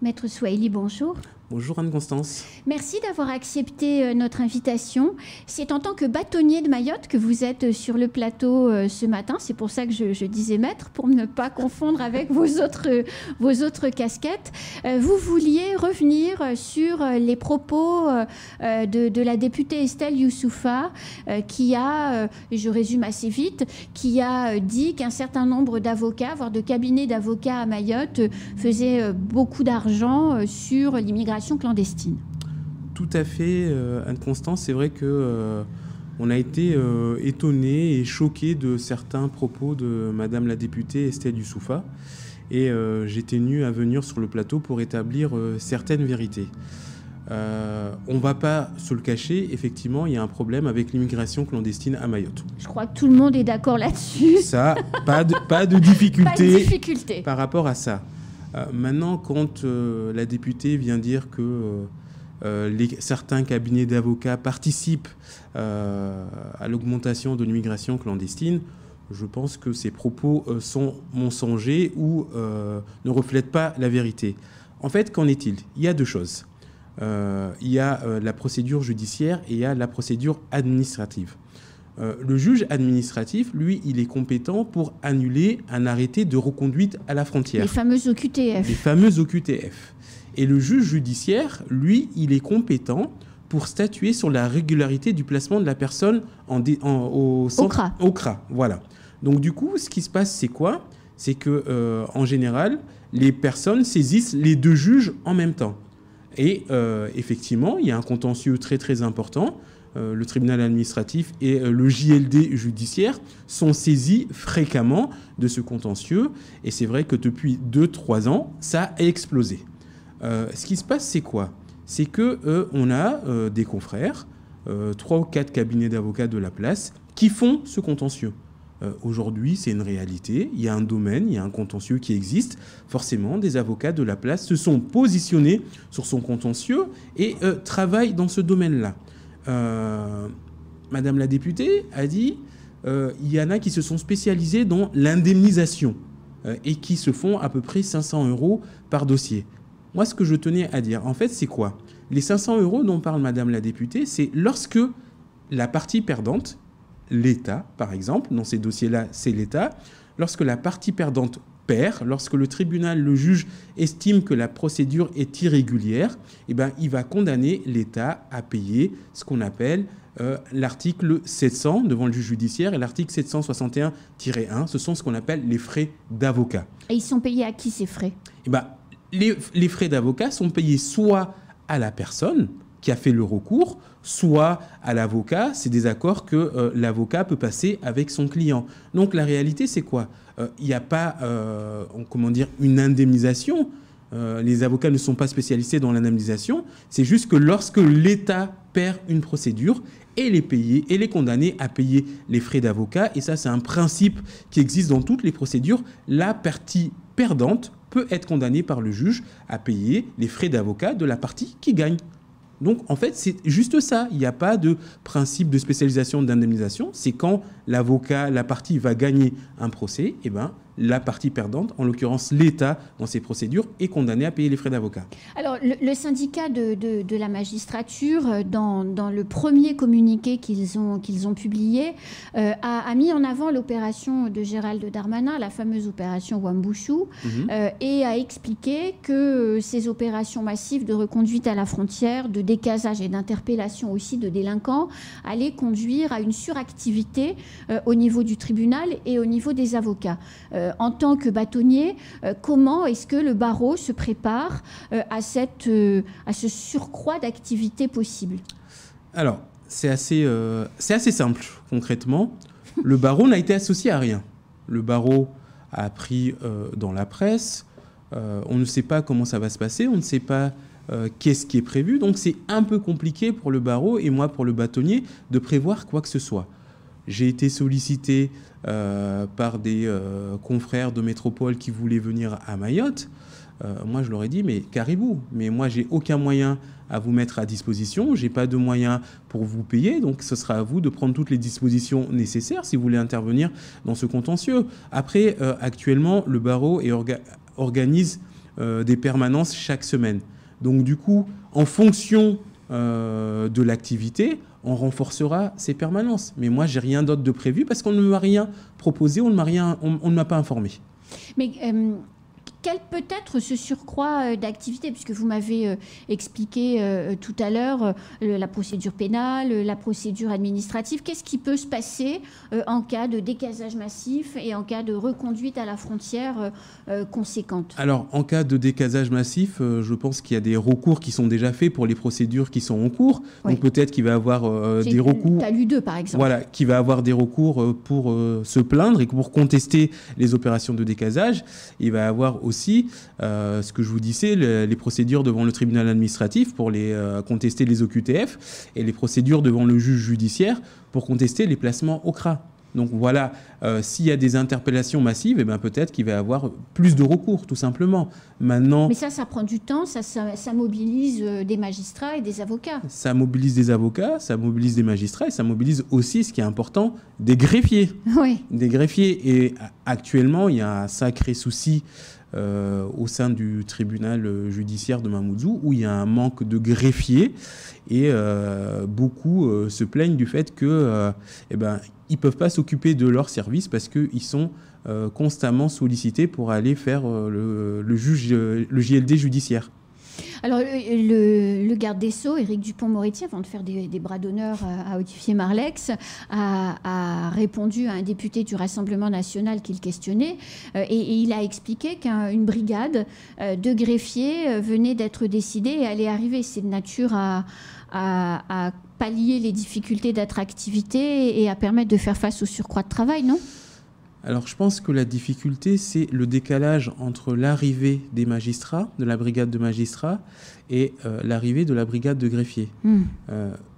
Maître Souaili, bonjour. Bonjour Anne-Constance. Merci d'avoir accepté notre invitation. C'est en tant que bâtonnier de Mayotte que vous êtes sur le plateau ce matin. C'est pour ça que je disais maître, pour ne pas confondre avec vos autres casquettes. Vous vouliez revenir sur les propos de la députée Estelle Youssoufa qui a, je résume assez vite, qui a dit qu'un certain nombre d'avocats, voire de cabinets d'avocats à Mayotte, faisaient beaucoup d'argent sur l'immigration clandestine. Tout à fait, Anne-Constance. C'est vrai que on a été étonné et choqué de certains propos de Madame la députée Estelle Youssoufa. Et j'ai tenu à venir sur le plateau pour établir certaines vérités. On ne va pas se le cacher, effectivement, il y a un problème avec l'immigration clandestine à Mayotte. Je crois que tout le monde est d'accord là-dessus. Ça, pas de difficulté, pas de difficulté par rapport à ça. Maintenant, quand la députée vient dire que certains cabinets d'avocats participent à l'augmentation de l'immigration clandestine, je pense que ces propos sont mensongers ou ne reflètent pas la vérité. En fait, qu'en est-il? Il y a deux choses. Il y a la procédure judiciaire et il y a la procédure administrative. Le juge administratif, lui, il est compétent pour annuler un arrêté de reconduite à la frontière. Les fameux OQTF. Les fameux OQTF. Et le juge judiciaire, lui, il est compétent pour statuer sur la régularité du placement de la personne au centre OCRA. Voilà. Donc du coup, ce qui se passe, c'est quoi? C'est que en général, les personnes saisissent les deux juges en même temps. Et effectivement, il y a un contentieux très très important. Le tribunal administratif et le JLD judiciaire sont saisis fréquemment de ce contentieux. Et c'est vrai que depuis 2-3 ans, ça a explosé. Ce qui se passe, c'est quoi? C'est qu'on a des confrères, 3 ou 4 cabinets d'avocats de la place, qui font ce contentieux. Aujourd'hui, c'est une réalité. Il y a un domaine, il y a un contentieux qui existe. Forcément, des avocats de la place se sont positionnés sur son contentieux et travaillent dans ce domaine-là. Madame la députée a dit il y en a qui se sont spécialisés dans l'indemnisation et qui se font à peu près 500 € par dossier. Moi, ce que je tenais à dire, en fait, c'est quoi? Les 500 € dont parle Madame la députée, c'est lorsque la partie perdante, l'État, par exemple, dans ces dossiers-là, c'est l'État, lorsque la partie perdante perd, lorsque le tribunal, le juge estime que la procédure est irrégulière, eh ben, il va condamner l'État à payer ce qu'on appelle l'article 700 devant le juge judiciaire et l'article 761-1, ce sont ce qu'on appelle les frais d'avocat. Et ils sont payés à qui ces frais? Eh ben, les frais d'avocat sont payés soit à la personne qui a fait le recours, soit à l'avocat. C'est des accords que l'avocat peut passer avec son client. Donc la réalité, c'est quoi? Il n'y a pas une indemnisation. Les avocats ne sont pas spécialisés dans l'indemnisation. C'est juste que lorsque l'État perd une procédure, et les payer, et les condamner à payer les frais d'avocat. Et ça, c'est un principe qui existe dans toutes les procédures. La partie perdante peut être condamnée par le juge à payer les frais d'avocat de la partie qui gagne. Donc, en fait, c'est juste ça. Il n'y a pas de principe de spécialisation d'indemnisation. C'est quand l'avocat, la partie va gagner un procès, eh ben, la partie perdante, en l'occurrence l'État dans ces procédures, est condamné à payer les frais d'avocat. Alors, le syndicat de la magistrature, dans le premier communiqué qu'ils ont publié, a mis en avant l'opération de Gérald Darmanin, la fameuse opération Wambushu, et a expliqué que ces opérations massives de reconduite à la frontière, de décasage et d'interpellation aussi de délinquants, allaient conduire à une suractivité au niveau du tribunal et au niveau des avocats. En tant que bâtonnier, comment est-ce que le barreau se prépare à ce surcroît d'activité possible? Alors, c'est assez simple, concrètement. Le barreau n'a été associé à rien. Le barreau a appris dans la presse. On ne sait pas comment ça va se passer. On ne sait pas qu'est-ce qui est prévu. Donc, c'est un peu compliqué pour le barreau et moi, pour le bâtonnier, de prévoir quoi que ce soit. J'ai été sollicité par des confrères de métropole qui voulaient venir à Mayotte. Moi, je leur ai dit, mais carrez-vous. Mais moi, j'ai aucun moyen à vous mettre à disposition. Je n'ai pas de moyens pour vous payer. Donc, ce sera à vous de prendre toutes les dispositions nécessaires si vous voulez intervenir dans ce contentieux. Après, actuellement, le barreau organise des permanences chaque semaine. Donc du coup, en fonction de l'activité, on renforcera ces permanences. Mais moi, j'ai rien d'autre de prévu parce qu'on ne m'a rien proposé, on ne m'a pas informé. Mais quel peut être ce surcroît d'activité, puisque vous m'avez expliqué tout à l'heure la procédure pénale, la procédure administrative. Qu'est-ce qui peut se passer en cas de décasage massif et en cas de reconduite à la frontière conséquente? Alors, en cas de décasage massif, je pense qu'il y a des recours qui sont déjà faits pour les procédures qui sont en cours. Oui. Donc peut-être qu'il va y avoir des recours... Tu as lu 2, par exemple. Voilà, qui va avoir des recours pour se plaindre et pour contester les opérations de décasage. Il va y avoir aussi ce que je vous disais, les procédures devant le tribunal administratif pour contester les OQTF et les procédures devant le juge judiciaire pour contester les placements au CRA. Donc voilà, s'il y a des interpellations massives, eh ben peut-être qu'il va y avoir plus de recours, tout simplement. Maintenant, mais ça prend du temps, ça mobilise des magistrats et des avocats. Ça mobilise des avocats, ça mobilise des magistrats et ça mobilise aussi, ce qui est important, des greffiers. Oui. Des greffiers. Et actuellement, il y a un sacré souci au sein du tribunal judiciaire de Mamoudzou où il y a un manque de greffiers et beaucoup se plaignent du fait que ils ne peuvent pas s'occuper de leur service parce qu'ils sont constamment sollicités pour aller faire le JLD judiciaire. Alors, le garde des Sceaux, Éric Dupond-Moretti, avant de faire des bras d'honneur à Olivier Marleix, a répondu à un député du Rassemblement national qu'il questionnait et il a expliqué qu'une brigade de greffiers venait d'être décidée et allait arriver. C'est de nature à pallier les difficultés d'attractivité et à permettre de faire face au surcroît de travail, non ? Alors, je pense que la difficulté, c'est le décalage entre l'arrivée des magistrats, de la brigade de magistrats, et l'arrivée de la brigade de greffiers.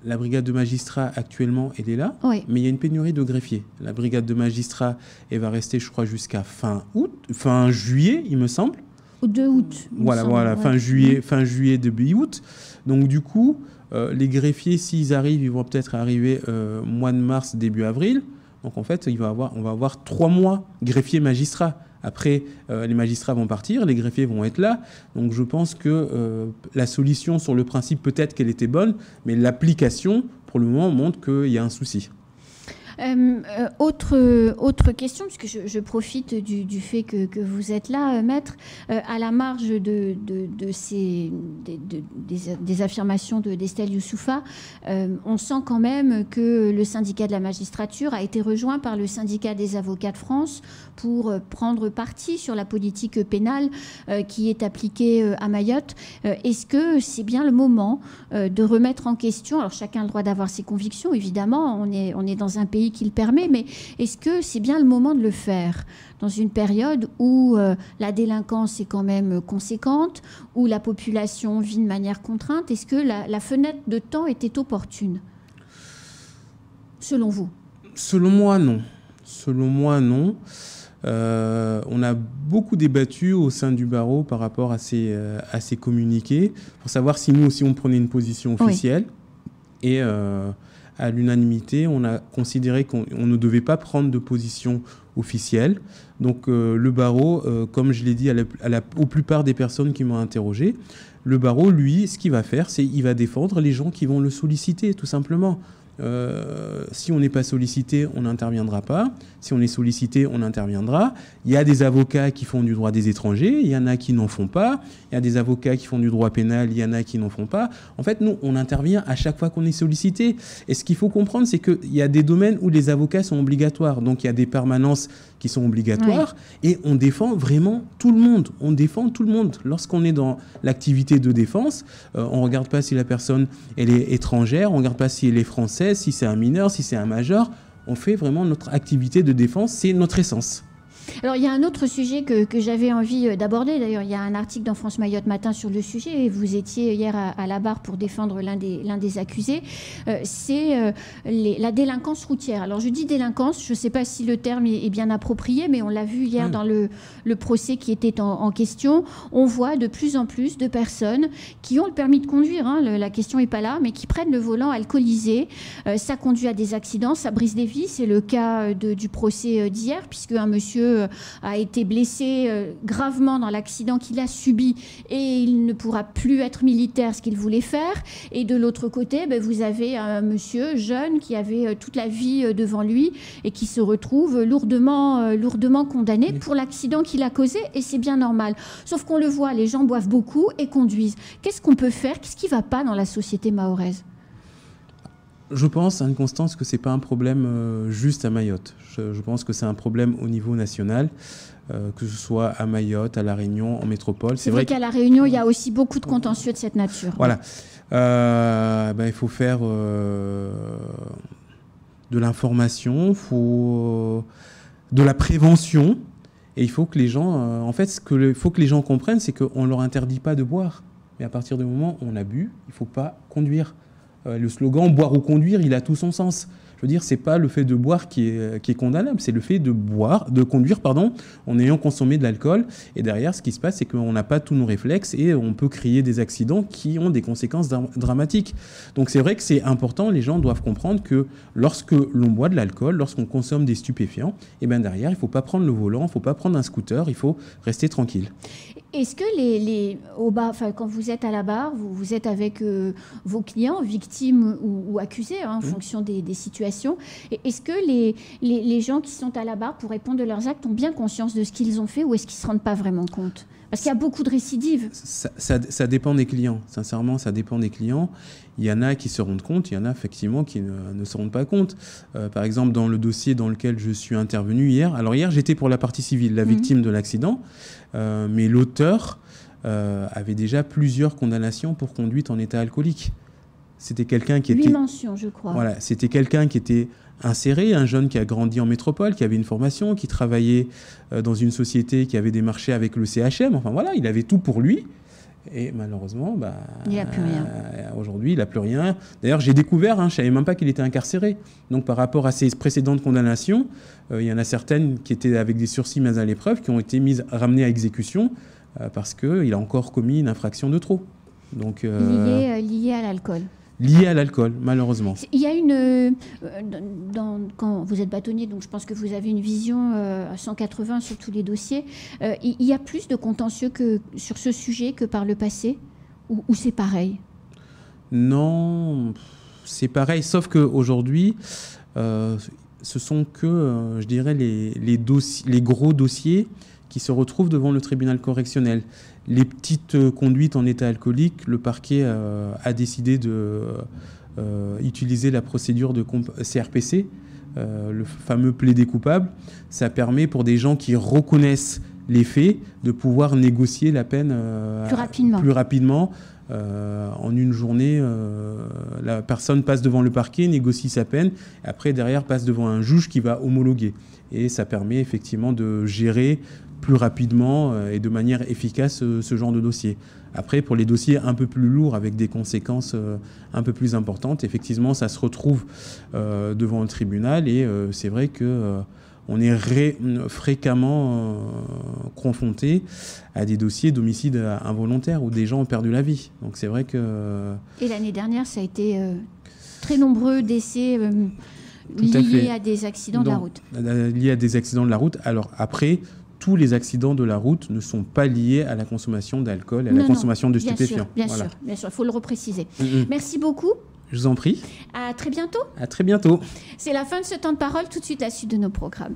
La brigade de magistrats, actuellement, elle est là, oui. Mais il y a une pénurie de greffiers. La brigade de magistrats, elle va rester, je crois, jusqu'à fin juillet, il me semble. Au 2 août. Voilà, ouais. fin juillet, début août. Donc, du coup, les greffiers, s'ils arrivent, ils vont peut-être arriver mois de mars, début avril. Donc en fait, on va avoir 3 mois greffiers magistrats. Après, les magistrats vont partir, les greffiers vont être là. Donc je pense que la solution sur le principe, peut-être qu'elle était bonne, mais l'application, pour le moment, montre qu'il y a un souci. Autre question, puisque je profite du fait que vous êtes là, maître, à la marge des affirmations d'Estelle Youssoufa, on sent quand même que le syndicat de la magistrature a été rejoint par le syndicat des avocats de France pour prendre parti sur la politique pénale qui est appliquée à Mayotte. Est-ce que c'est bien le moment de remettre en question, alors chacun a le droit d'avoir ses convictions, évidemment, on est dans un pays qui le permet, mais est-ce que c'est bien le moment de le faire dans une période où la délinquance est quand même conséquente, où la population vit de manière contrainte? Est-ce que la fenêtre de temps était opportune, selon vous? Selon moi, non. Selon moi, non. On a beaucoup débattu au sein du barreau par rapport à ces communiqués pour savoir si nous aussi on prenait une position officielle. Oui. Et à l'unanimité, on a considéré qu'on ne devait pas prendre de position officielle. Donc le barreau, comme je l'ai dit aux plupart des personnes qui m'ont interrogé, le barreau, lui, ce qu'il va faire, c'est qu'il va défendre les gens qui vont le solliciter, tout simplement. Si on n'est pas sollicité, on n'interviendra pas. Si on est sollicité, on interviendra. Il y a des avocats qui font du droit des étrangers, il y en a qui n'en font pas. Il y a des avocats qui font du droit pénal, il y en a qui n'en font pas. En fait, nous, on intervient à chaque fois qu'on est sollicité. Et ce qu'il faut comprendre, c'est qu'il y a des domaines où les avocats sont obligatoires. Donc, il y a des permanences qui sont obligatoires. Oui. Et on défend vraiment tout le monde. On défend tout le monde. Lorsqu'on est dans l'activité de défense, on ne regarde pas si la personne elle est étrangère, on ne regarde pas si elle est française, si c'est un mineur, si c'est un majeur. On fait vraiment notre activité de défense, c'est notre essence. Alors, il y a un autre sujet que j'avais envie d'aborder. D'ailleurs, il y a un article dans France Mayotte Matin sur le sujet. Et vous étiez hier à la barre pour défendre l'un des accusés. C'est la délinquance routière. Alors, je dis délinquance. Je ne sais pas si le terme est bien approprié, mais on l'a vu hier dans le procès qui était en question. On voit de plus en plus de personnes qui ont le permis de conduire. La question n'est pas là, mais qui prennent le volant alcoolisé. Ça conduit à des accidents, ça brise des vies. C'est le cas du procès d'hier, puisque un monsieur monsieur a été blessé gravement dans l'accident qu'il a subi et il ne pourra plus être militaire, ce qu'il voulait faire. Et de l'autre côté, vous avez un monsieur jeune qui avait toute la vie devant lui et qui se retrouve lourdement condamné pour l'accident qu'il a causé, et c'est bien normal. Sauf qu'on le voit, les gens boivent beaucoup et conduisent. Qu'est-ce qu'on peut faire? Qu'est-ce qui ne va pas dans la société mahoraise? Je pense, Anne-Constance, que ce n'est pas un problème juste à Mayotte. Je pense que c'est un problème au niveau national, que ce soit à Mayotte, à La Réunion, en métropole. C'est vrai qu'à La Réunion, il y a aussi beaucoup de contentieux de cette nature. Voilà. Il faut faire de l'information, de la prévention, et il faut que les gens, faut que les gens comprennent, c'est qu'on ne leur interdit pas de boire. Mais à partir du moment où on a bu, il ne faut pas conduire. Le slogan « boire ou conduire », il a tout son sens. Je veux dire, c'est pas le fait de boire qui est condamnable, c'est le fait de conduire, en ayant consommé de l'alcool. Et derrière, ce qui se passe, c'est qu'on n'a pas tous nos réflexes et on peut créer des accidents qui ont des conséquences dramatiques. Donc c'est vrai que c'est important, les gens doivent comprendre que lorsque l'on boit de l'alcool, lorsqu'on consomme des stupéfiants, et bien derrière, il ne faut pas prendre le volant, il ne faut pas prendre un scooter, il faut rester tranquille. Est-ce que au bar, quand vous êtes à la barre, vous êtes avec vos clients, victimes ou accusés, en fonction des situations, est-ce que les gens qui sont à la barre pour répondre de leurs actes ont bien conscience de ce qu'ils ont fait, ou est-ce qu'ils ne se rendent pas vraiment compte? Parce qu'il y a beaucoup de récidives. Ça dépend des clients. Sincèrement, ça dépend des clients. Il y en a qui se rendent compte, il y en a effectivement qui ne se rendent pas compte. Par exemple, dans le dossier dans lequel je suis intervenu hier. Alors hier, j'étais pour la partie civile, la victime de l'accident. Mais l'auteur avait déjà plusieurs condamnations pour conduite en état alcoolique. C'était quelqu'un qui était... 8 mentions, je crois. Voilà, c'était quelqu'un qui était inséré, un jeune qui a grandi en métropole, qui avait une formation, qui travaillait dans une société qui avait des marchés avec le CHM. Enfin voilà, il avait tout pour lui. Et malheureusement, il n'a plus rien. Aujourd'hui, il n'a plus rien. D'ailleurs, j'ai découvert, je ne savais même pas qu'il était incarcéré. Donc par rapport à ses précédentes condamnations, il y en a certaines qui étaient avec des sursis mis à l'épreuve, qui ont été ramenées à exécution parce qu'il a encore commis une infraction de trop. Donc, lié à l'alcool. Lié à l'alcool, malheureusement. Il y a quand vous êtes bâtonnier, donc je pense que vous avez une vision à 180 sur tous les dossiers. Il y a plus de contentieux sur ce sujet que par le passé, ou c'est pareil? Non, c'est pareil, sauf qu'aujourd'hui, ce sont que, je dirais, les gros dossiers qui se retrouvent devant le tribunal correctionnel. Les petites conduites en état alcoolique, le parquet a décidé d'utiliser la procédure de CRPC, le fameux plaidé coupable. Ça permet pour des gens qui reconnaissent les faits de pouvoir négocier la peine plus rapidement. En une journée, la personne passe devant le parquet, négocie sa peine, et après derrière passe devant un juge qui va homologuer. Et ça permet effectivement de gérer plus rapidement et de manière efficace ce genre de dossier. Après, pour les dossiers un peu plus lourds avec des conséquences un peu plus importantes, effectivement, ça se retrouve devant un tribunal et c'est vrai que on est fréquemment confronté à des dossiers d'homicide involontaire où des gens ont perdu la vie. Donc c'est vrai que... Et l'année dernière, ça a été très nombreux décès liés à des accidents de la route. Liés à des accidents de la route. Alors après, tous les accidents de la route ne sont pas liés à la consommation d'alcool, à la consommation de stupéfiants. Bien sûr, il faut le repréciser. Merci beaucoup. Je vous en prie. À très bientôt. À très bientôt. C'est la fin de ce temps de parole. Tout de suite, la suite de nos programmes.